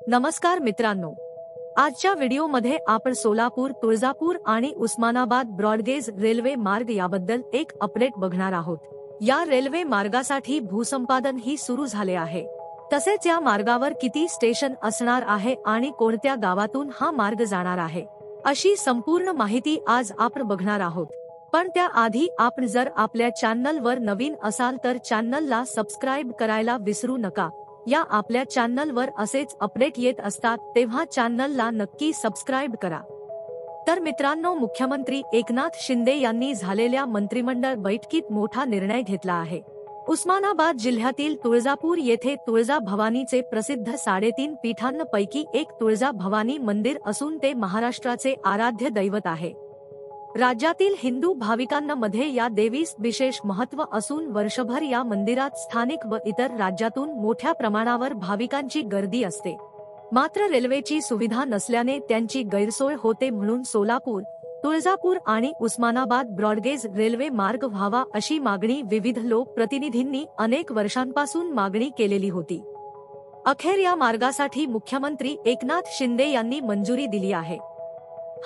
नमस्कार मित्रांनो, आजच्या व्हिडिओमध्ये आपण सोलापूर, तुळजापूर आणि उस्मानाबाद ब्रॉडगेज रेल्वे मार्ग याबद्दल एक अपडेट बघणार आहोत। या रेल्वे मार्गासाठी भूसंपादन ही सुरू झाले आहे। तसेच या मार्गावर किती स्टेशन असणार आहे आणि कोणत्या गावातून हा मार्ग जाणार आहे, अशी संपूर्ण माहिती आज आपण बघणार आहोत। पण त्याआधी आपण जर आपल्या चॅनलवर नवीन असाल तर चॅनलला सबस्क्राइब करायला विसरू नका। या आपल्या चॅनलवर असेच अपडेट येत असतात, तेव्हा चॅनलला नक्की सबस्क्राइब करा। तर मित्रांनो, मुख्यमंत्री एकनाथ शिंदे यांनी झालेल्या मंत्रिमंडळ बैठकीत मोठा निर्णय घेतला आहे। उस्मानाबाद जिल्ह्यातील तुळजापूर येथे तुळजा भवानीचे प्रसिद्ध 3.5 पीठांपैकी एक तुळजा भवानी मंदिर असून ते महाराष्ट्राचे आराध्य दैवत आहे। राज्यातील हिंदू भाविकांमध्ये या देवीस विशेष महत्त्व असून वर्षभर या मंदिरात स्थानिक व इतर राज्यातून मोठ्या प्रमाणावर भाविकांची गर्दी असते। मात्र रेल्वेची सुविधा नसल्याने त्यांची गैरसोय होते, म्हणून सोलापूर, तुळजापूर आणि उस्मानाबाद ब्रॉडगेज रेल्वे मार्ग व्हावा अशी मागणी विविध लोकप्रतिनिधींनी अनेक वर्षांपासून मागणी केलेली होती। अखेर या मार्गासाठी मुख्यमंत्री एकनाथ शिंदे यांनी मंजुरी दिली आहे।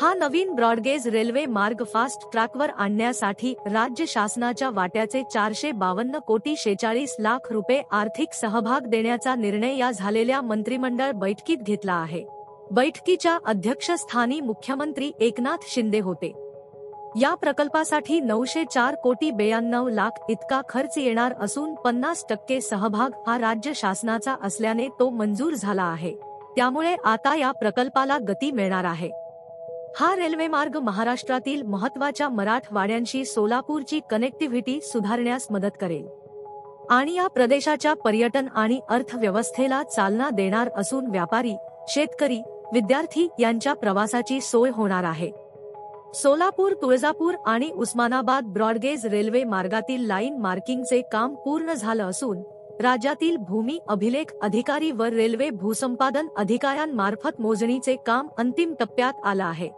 हा नवीन ब्रॉडगेज रेल्वे मार्ग फास्ट ट्रॅकवर आणण्यासाठी राज्य शासनाच्या वाट्याचे 452,46,00,000 रुपये आर्थिक सहभाग देण्याचा निर्णय या झालेल्या मंत्रिमंडळ बैठकीत घेतला आहे। बैठकीच्या अध्यक्षस्थानी मुख्यमंत्री एकनाथ शिंदे होते। या प्रकल्पासाठी 904,92,00,000 इतका खर्च येणार असून 50% सहभाग हा राज्य शासनाचा असल्याने तो मंजूर झाला आहे। त्यामुळे आता या प्रकल्पाला गती मिळणार आहे। हा रेल्वेमार्ग महाराष्ट्रातील महत्त्वाच्या मराठवाड्यांशी सोलापूरची कनेक्टिव्हिटी सुधारण्यास मदत करेल आणि या प्रदेशाच्या पर्यटन आणि अर्थव्यवस्थेला चालना देणार असून व्यापारी, शेतकरी, विद्यार्थी यांच्या प्रवासाची सोय होणार आहे। सोलापूर, तुळजापूर आणि उस्मानाबाद ब्रॉडगेज रेल्वे मार्गातील लाईन मार्किंगचे काम पूर्ण झालं असून राज्यातील भूमी अभिलेख अधिकारी व रेल्वे भूसंपादन अधिकाऱ्यांमार्फत मोजणीचे काम अंतिम टप्प्यात आलं आहे।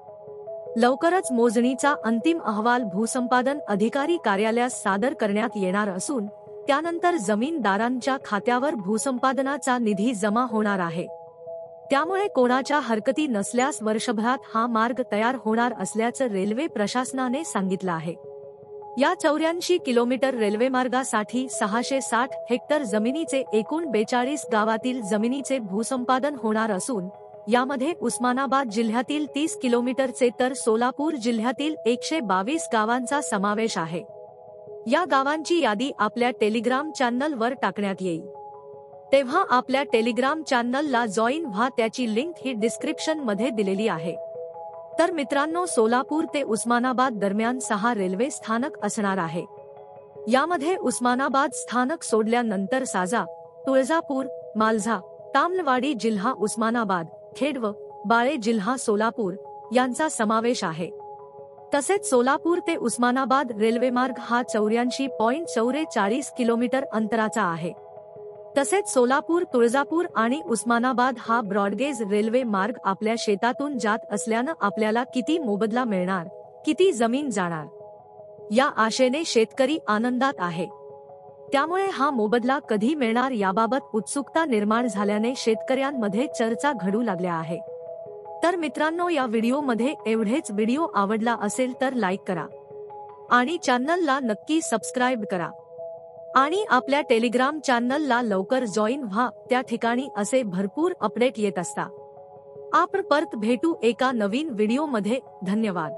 लवकरच मोजणीचा अंतिम अहवाल भूसंपादन अधिकारी कार्यालयास सादर करण्यात येणार असून त्यानंतर जमीनदारांच्या खात्यावर भूसंपादनाचा निधी जमा होणार आहे। त्यामुळे कोणाच्या हरकती नसल्यास वर्षभरात हा मार्ग तयार होणार असल्याचं रेल्वे प्रशासनाने सांगितलं आहे। या 84 किलोमीटर रेल्वेमार्गासाठी 660 हेक्टर जमिनीचे एकूण 42 गावातील जमिनीचे भूसंपादन होणार असून यामध्ये उस्मानाबाद जिल्ह्यातील 30 किलोमीटरचे तर सोलापूर जिल्ह्यातील 122 गावांचा समावेश आहे। या गावांची यादी आपल्या टेलिग्राम चॅनलवर टाकण्यात येईल, तेव्हा आपल्या टेलिग्राम चॅनलला जॉईन व्हा। त्याची लिंक ही डिस्क्रिप्शन मध्ये दिलेली आहे। तर मित्रांनो, सोलापूर ते उस्मानाबाद दरम्यान 6 रेल्वे स्थानक असणार आहे। यामध्ये उस्मानाबाद स्थानक सोडल्यानंतर साजा, तुळजापूर, मालझा, तामलवाडी जिल्हा उस्मानाबाद, खेड व बाळे जिल्हा सोलापूर यांचा समावेश आहे। तसेच सोलापूर ते उस्मानाबाद रेल्वेमार्ग हा 84.44 किलोमीटर अंतराचा आहे। तसेच सोलापूर, तुळजापूर आणि उस्मानाबाद हा ब्रॉडगेज रेल्वे मार्ग आपल्या शेतातून जात असल्यानं आपल्याला किती मोबदला मिळणार, किती जमीन जाणार, या आशेने शेतकरी आनंदात आहे। त्यामुळे हा मोबदला कधी मिळणार याबाबत उत्सुकता निर्माण झाल्याने शेतकऱ्यांमध्ये चर्चा घडू लागल्या आहे। तर मित्रांनो, या व्हिडिओमध्ये एवढेच। व्हिडिओ आवडला असेल तर लाईक करा आणि चॅनलला नक्की सबस्क्राइब करा आणि आपल्या टेलिग्राम चॅनलला लवकर जॉईन व्हा। त्या ठिकाणी असे भरपूर अपडेट येत असतात। आपण परत भेटू एका नवीन व्हिडिओमध्ये। धन्यवाद।